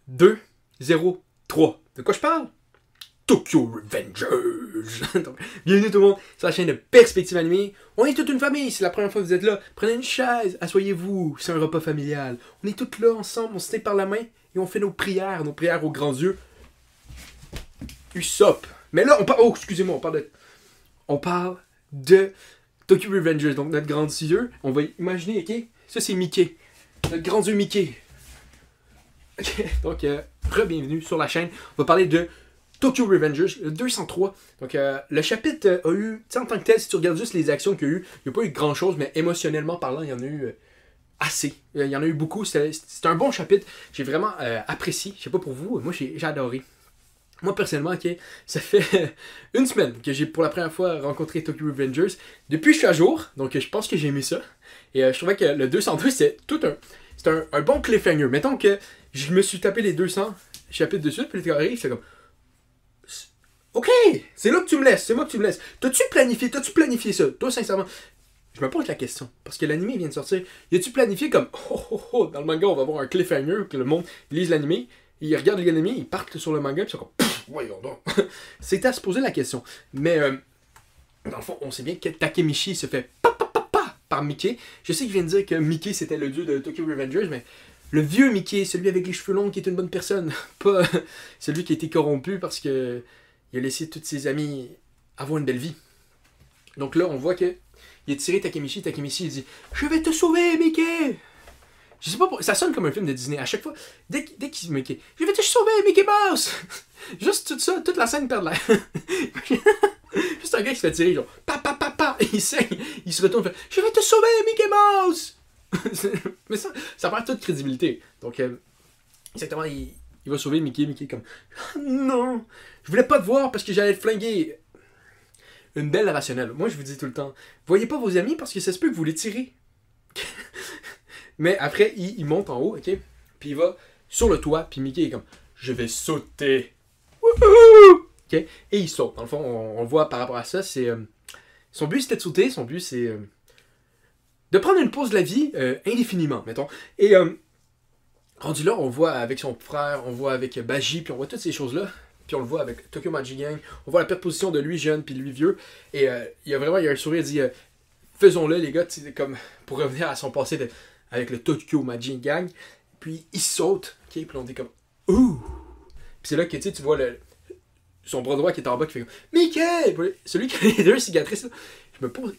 2, 0, 3. De quoi je parle? Tokyo Revengers! Donc, bienvenue tout le monde sur la chaîne de Perspective Animée. On est toute une famille, c'est la première fois que vous êtes là. Prenez une chaise, asseyez-vous, c'est un repas familial. On est tous là ensemble, on se tient par la main et on fait nos prières au grand Dieu. Usopp. Mais là, on parle... Oh, excusez-moi, on parle de Tokyo Revengers, donc notre grand Dieu. On va imaginer, ok? Ça, c'est Mickey. Notre grand Dieu Mickey. Ok, donc, re-bienvenue sur la chaîne. On va parler de Tokyo Revengers, le 203. Donc, le chapitre a eu, tu sais, en tant que tel, si tu regardes juste les actions qu'il y a eu, il n'y a pas eu grand chose, mais émotionnellement parlant, il y en a eu assez. Il y en a eu beaucoup. C'est un bon chapitre. J'ai vraiment apprécié. Je sais pas pour vous, moi, j'ai adoré. Moi, personnellement, ok, ça fait une semaine que j'ai pour la première fois rencontré Tokyo Revengers. Depuis, je suis à jour, donc je pense que j'ai aimé ça. Et je trouvais que le 202, c'est un bon cliffhanger. Mettons que je me suis tapé les 200 chapitres dessus, puis les arrive, c'est comme... Ok, c'est là que tu me laisses, c'est moi que tu me laisses. T'as-tu planifié ça? Toi, sincèrement, je me pose la question, parce que l'anime vient de sortir. Y a-tu planifié comme, dans le manga, on va avoir un cliffhanger, que le monde lise l'anime, ils regardent l'anime, ils partent sur le manga, puis ils sont comme, voyons donc. C'était à se poser la question. Mais, dans le fond, on sait bien que Takemichi se fait par Mickey. Je sais que je viens de dire que Mickey, c'était le dieu de Tokyo Revengers, mais le vieux Mickey, celui avec les cheveux longs qui est une bonne personne, pas celui qui a été corrompu parce que il a laissé tous ses amis avoir une belle vie. Donc là, on voit que il a tiré Takemichi. Takemichi, il dit « Je vais te sauver, Mickey! » Je sais pas, ça sonne comme un film de Disney. À chaque fois, dès qu'il Mickey, « Je vais te sauver, Mickey Mouse! » Juste tout ça, toute la scène perd l'air. Juste un gars qui se fait tirer, genre « Pa, pa, pa, pa! » Et il saigne, il se retourne et fait « Je vais te sauver, Mickey Mouse! » Mais ça perd toute crédibilité. Donc, exactement, il va sauver Mickey. Mickey comme « Non! Je voulais pas te voir parce que j'allais te flinguer. » Une belle rationnelle. Moi, je vous dis tout le temps, voyez pas vos amis parce que ça se peut que vous les tirez. Mais après, il monte en haut, ok? Puis il va sur le toit, puis Mickey est comme « Je vais sauter. » Ok? Et il saute. Dans le fond, on le voit par rapport à ça, c'est... son but, c'était de sauter. Son but, c'est de prendre une pause de la vie indéfiniment, mettons. Et rendu là, on voit avec son frère, on voit avec Baji, puis on voit toutes ces choses-là. Puis on le voit avec Tokyo Magic Gang. On voit la perposition de lui jeune puis lui vieux. Et il y a un sourire, il dit faisons-le les gars, comme pour revenir à son passé avec le Tokyo Magic Gang. Puis il saute, ok, puis on dit comme ouh. Puis c'est là que tu vois son bras droit qui est en bas qui fait comme Mickey. Celui qui a les deux cicatrices là. Je me pose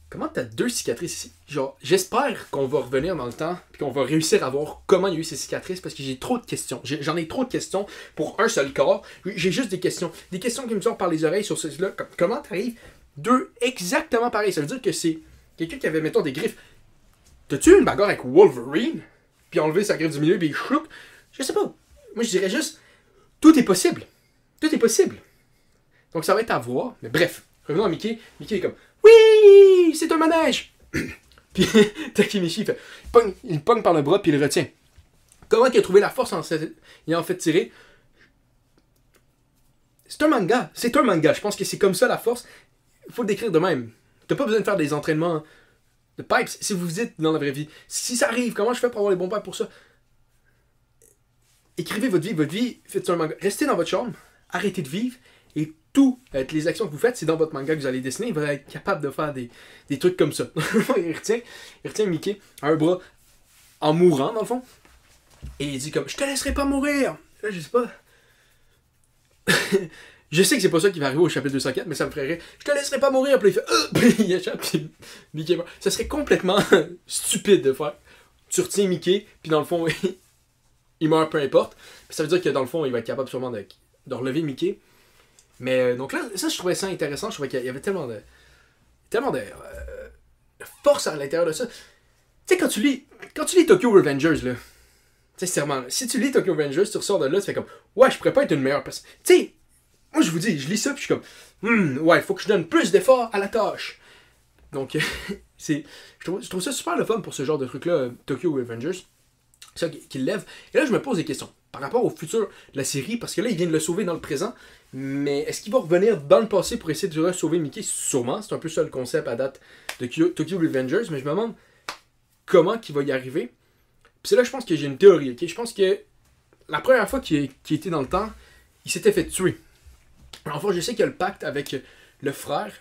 comment t'as deux cicatrices ici? Genre, j'espère qu'on va revenir dans le temps puis qu'on va réussir à voir comment il y a eu ces cicatrices parce que j'ai trop de questions. J'en ai trop de questions pour un seul corps. J'ai juste des questions. Des questions qui me sortent par les oreilles sur ceci-là. Comment t'arrives deux exactement pareil? Ça veut dire que c'est quelqu'un qui avait, mettons, des griffes. T'as-tu eu une bagarre avec Wolverine? Puis enlevé sa griffe du milieu puis il chouc? Je sais pas. Moi, je dirais juste, tout est possible. Tout est possible. Donc ça va être à voir. Mais bref, revenons à Mickey. Mickey est comme oui, c'est un manège! Puis Takemichi, il pogne par le bras puis il le retient. Comment il a trouvé la force en ayant fait tirer? C'est un manga. C'est un manga. Je pense que c'est comme ça la force. Il faut le décrire de même. T'as pas besoin de faire des entraînements de pipes si vous êtes dans la vraie vie. Si ça arrive, comment je fais pour avoir les bons pipes pour ça? Écrivez votre vie. Votre vie, faites un manga. Restez dans votre chambre. Arrêtez de vivre. Et toutes les actions que vous faites, c'est dans votre manga que vous allez dessiner. Il va être capable de faire des trucs comme ça. il retient Mickey à un bras en mourant, dans le fond. Et il dit comme, je te laisserai pas mourir. Là, je sais pas. Je sais que c'est pas ça qui va arriver au chapitre 204, mais ça me ferait rire. Je te laisserai pas mourir. Puis il fait, puis il échappe, puis Mickey meurt. Ça serait complètement stupide de faire. Tu retiens Mickey, puis dans le fond, il meurt peu importe. Puis ça veut dire que dans le fond, il va être capable sûrement de relever Mickey. Mais donc là, ça je trouvais ça intéressant, je trouvais qu'il y avait tellement de force à l'intérieur de ça. Tu sais, quand tu lis Tokyo Revengers, là, sincèrement, si tu lis Tokyo Revengers, tu ressors de là, tu fais comme, ouais, je pourrais pas être une meilleure personne. Tu sais, moi je vous dis, je lis ça, puis je suis comme, ouais, il faut que je donne plus d'efforts à la tâche. Donc, je trouve ça super le fun pour ce genre de truc-là, Tokyo Revengers. C'est ça qui le lève. Et là, je me pose des questions par rapport au futur de la série, parce que là, il vient de le sauver dans le présent. Mais est-ce qu'il va revenir dans le passé pour essayer de sauver Mickey? Sûrement, c'est un peu ça le concept à date de Tokyo Revengers, mais je me demande comment il va y arriver. Puis c'est là je pense que j'ai une théorie, ok? Je pense que la première fois qu'il était dans le temps, il s'était fait tuer. Enfin, je sais qu'il y a le pacte avec le frère,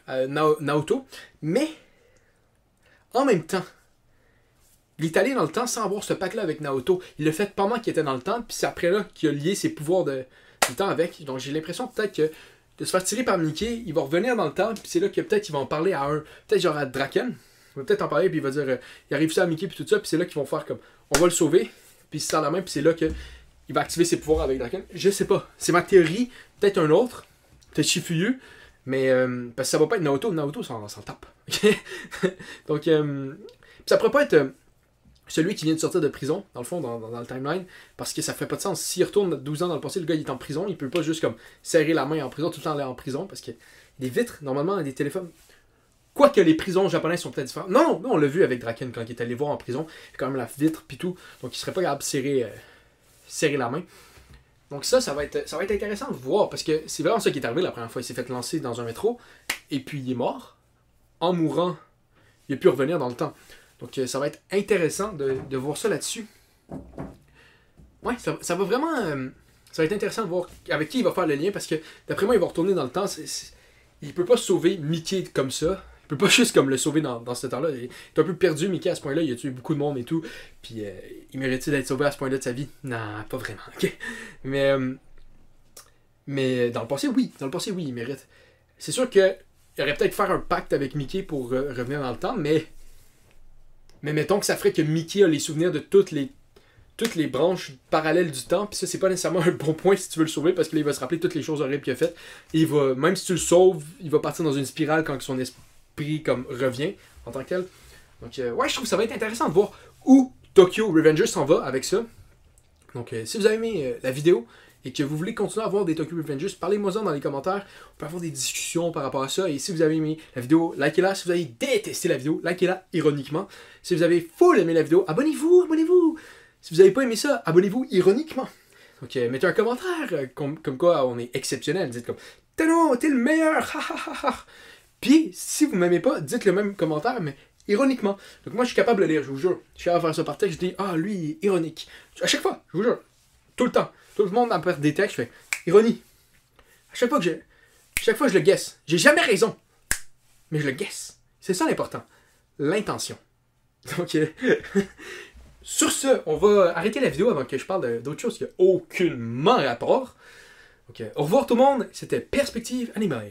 Naoto, mais en même temps, il est allé dans le temps sans avoir ce pacte-là avec Naoto. Il l'a fait pendant qu'il était dans le temps, puis c'est après là qu'il a lié ses pouvoirs du temps avec. Donc j'ai l'impression peut-être que de se faire tirer par Mickey, il va revenir dans le temps, puis c'est là que peut-être ils vont en parler à peut-être genre à Draken. Il va peut-être en parler, puis il va dire, il arrive ça à Mickey, puis tout ça, puis c'est là qu'ils vont faire comme, on va le sauver, puis il se serre la main, puis c'est là que il va activer ses pouvoirs avec Draken. Je sais pas, c'est ma théorie, peut-être un autre, peut-être Shifuyu, mais parce que ça va pas être Naoto, Naoto s'en tape. Donc, ça pourrait pas être celui qui vient de sortir de prison, dans le fond, dans le timeline, parce que ça fait pas de sens. S'il retourne 12 ans dans le passé, le gars il est en prison, il peut pas juste comme serrer la main en prison, tout le temps aller en prison, parce que des vitres, normalement, des téléphones. Quoique les prisons japonaises sont peut-être différentes. Non, on l'a vu avec Draken quand il est allé voir en prison, il y a quand même la vitre pis tout, donc il serait pas capable de serrer la main. Donc ça va être intéressant de voir, parce que c'est vraiment ça qui est arrivé la première fois. Il s'est fait lancer dans un métro, et puis il est mort. En mourant, il a pu revenir dans le temps. Donc ça va être intéressant de voir ça là-dessus. Ouais, ça va vraiment... ça va être intéressant de voir avec qui il va faire le lien, parce que d'après moi, il va retourner dans le temps. Il peut pas sauver Mickey comme ça. Il peut pas juste comme le sauver dans ce temps-là. Il est un peu perdu, Mickey, à ce point-là. Il a tué beaucoup de monde et tout. Puis il mérite-il d'être sauvé à ce point-là de sa vie? Non, pas vraiment. Okay. Mais dans le passé, oui. Dans le passé, oui, il mérite. C'est sûr qu'il aurait peut-être faire un pacte avec Mickey pour revenir dans le temps, mais mettons que ça ferait que Mickey a les souvenirs de toutes les branches parallèles du temps, puis ça, c'est pas nécessairement un bon point si tu veux le sauver, parce que là, il va se rappeler toutes les choses horribles qu'il a faites. Et même si tu le sauves, il va partir dans une spirale quand son esprit comme revient en tant que tel. Donc, ouais, je trouve que ça va être intéressant de voir où Tokyo Revengers s'en va avec ça. Donc, si vous avez aimé la vidéo et que vous voulez continuer à voir des Tokyo Revengers, parlez-moi-en dans les commentaires. On peut avoir des discussions par rapport à ça. Et si vous avez aimé la vidéo, likez-la. Si vous avez détesté la vidéo, likez-la ironiquement. Si vous avez full aimé la vidéo, abonnez-vous. Si vous n'avez pas aimé ça, abonnez-vous ironiquement. Donc, mettez un commentaire comme quoi on est exceptionnel. Dites comme, t'es le meilleur. Puis, si vous m'aimez pas, dites le même commentaire, mais ironiquement. Donc, moi, je suis capable de le lire, je vous jure. Je suis capable de faire ça par texte. Je dis, lui, il est ironique. À chaque fois, je vous jure. Tout le temps. Tout le monde m'appelle des textes, je fais ironie. À chaque fois je le guesse. J'ai jamais raison. Mais je le guesse. C'est ça l'important. L'intention. Donc, sur ce, on va arrêter la vidéo avant que je parle d'autre chose qui n'a aucunement rapport. Donc, au revoir tout le monde. C'était Perspective Anime.